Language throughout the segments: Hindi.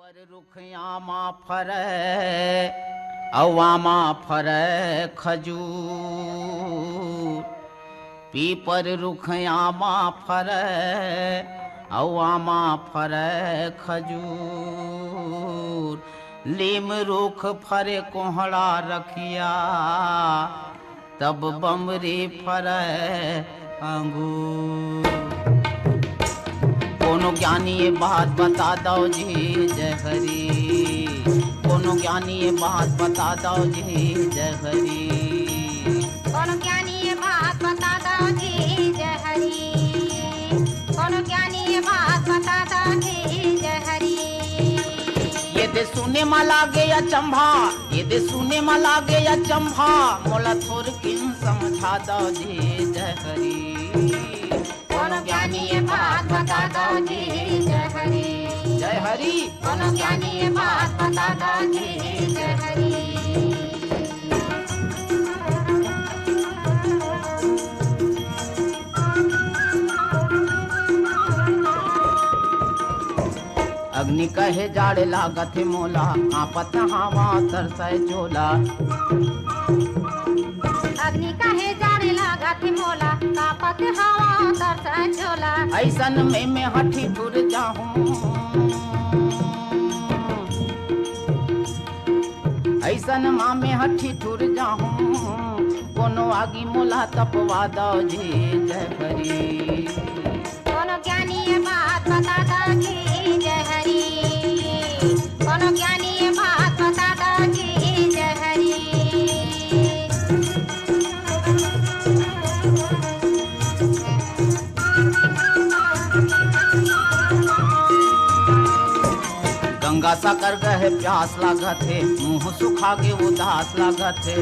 पर रुखयामा फरे अवामा फरे खजूर। पीपर रुखयामा फरे अवामा फरे खजूर। लीम रुख फरे कोहड़ा रखिया तब बमरी फरे अंगूर। कोनो ज्ञानी ये बात बता दो जी जय हरि। कोनो ज्ञानी ये बात बता दो जी जय हरि। कोनो ज्ञानी ये बात बता दो जी जय हरि। कोनो ज्ञानी ये बात बता दो जी जय हरि। ये दे सुने मा लागे या चंभा, ये दे सुने मा लागे या चंभा। मोला थोर किन समझा दो जी जय हरि। कोनो ज्ञानी ये बात बता दो जी जय हरि। जय हरि। कोनो ज्ञानी ये बात बता दो जी जय हरि। अग्नि कहे जाड़े लागत है मोला, आपत हवा तरसाए झोला। अग्नि कहे जाड़े लागत है मोला, आपत हवा तरसाए झोला। ऐसन में हठी टूर जाहूं, ऐसन माँ में हठी टूर जाहूं। कोनो आगी मोला तपवा दो जी जय हरि। कोनो ज्ञानी ये बात बता दो जी जय हरि। कोनो ज्ञानी ये बात बता दो जी जय हरि। गंगा साकर गहे प्यास लागत है, मुंह सुखा के उदास लागत है।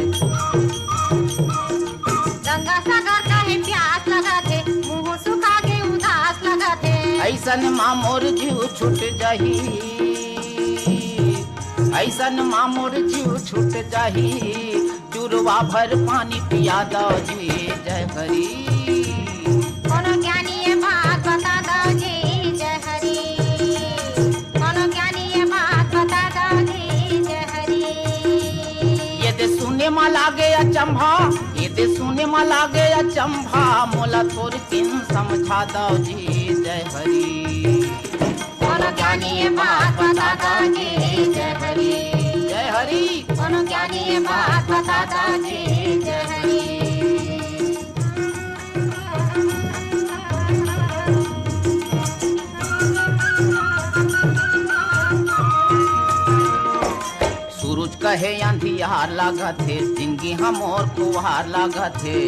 गंगा सागर कहे प्यास लगत है, मुंह सुखा के उदास लगत है। ऐसन माँ मोर जीव छूट जाही, ऐसन माँ मोर जीव छूट जाही। चुरवा भर पानी पिया दो जी जय हरि। कोनो ज्ञानी ये बात बता दो जी जय हरि। कोनो ज्ञानी ये बात बता दो जी जय हरि। ये दे सुने मा लागे या चंभा, ये दे सुने मा लागे या चंभा। मोला थोर किन समझा दो जी जय हरि। कोनो ज्ञानी ये बात बता दो जी जय हरि। जय हरि। कोनो ज्ञानी ये बात बता दो जी जय हरि। सूरज कहे अंधियार लागत है, जिंदगी हमोर कुहार लागत है।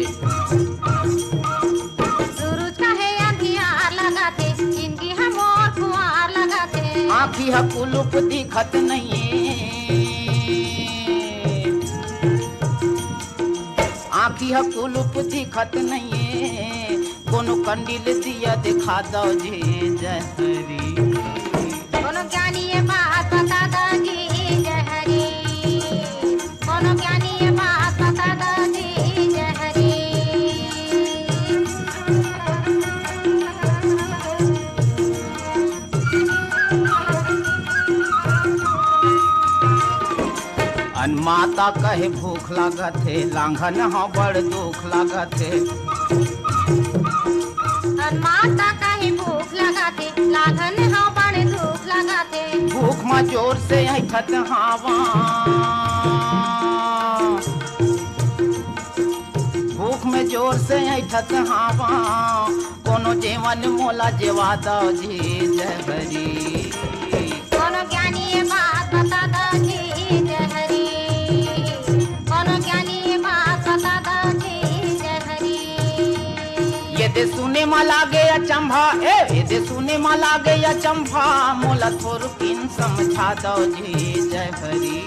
सूरज कहे अंधियार लगत है, जिंदगी हमोर कुंवार लगत है। आँखी है कुलुप दिखत नहीं, आँखी है कुलुप दिखत नहीं। कोनो कंडिल दिया दिखा दो जी जय हरि। कोनो ज्ञानी ये बात बता दो जी जय हरि। कोनो ज्ञानी ये बात बता दो जी जय हरि। अनमाता कहे भूख लागत है, लांघन हाँ बड़ दुख लागत है। माता कहे भूख लगत है, लागन हाँ बड़े दुख लगत है। भूख में जोर से ऐठत हवा, भूख में जोर से ऐठत हवा। कोनो जेवन मोला जेवा दो जी जय हरि। कोनो ज्ञानी ये बात बता दो जी जय हरि। कोनो ज्ञानी ये बात बता दो जी जय हरि। ये दे सुने मा लागे या चंभा, ये दे सुने मा लागे या चंभा। मोला थोर किन समझा दो जी जय हरि।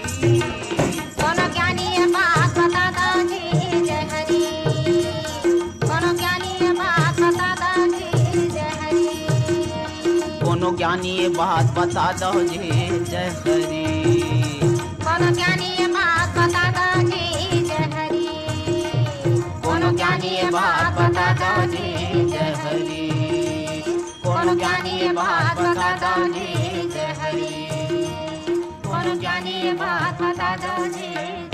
कोनो ज्ञानी ये बात बता दो जी जय हरि। कोनो ज्ञानी ये बात बता दो जी जय हरि। कोनो ज्ञानी ये बात बता दो जी जय हरि। कोनो ज्ञानी ये बात बता दो जी जय हरि। कोनो ज्ञानी ये बात बता दो जी जय हरि। कोनो ज्ञानी ये बात बता दो जी जय हरि। ज्ञानी ये बात बता दो जी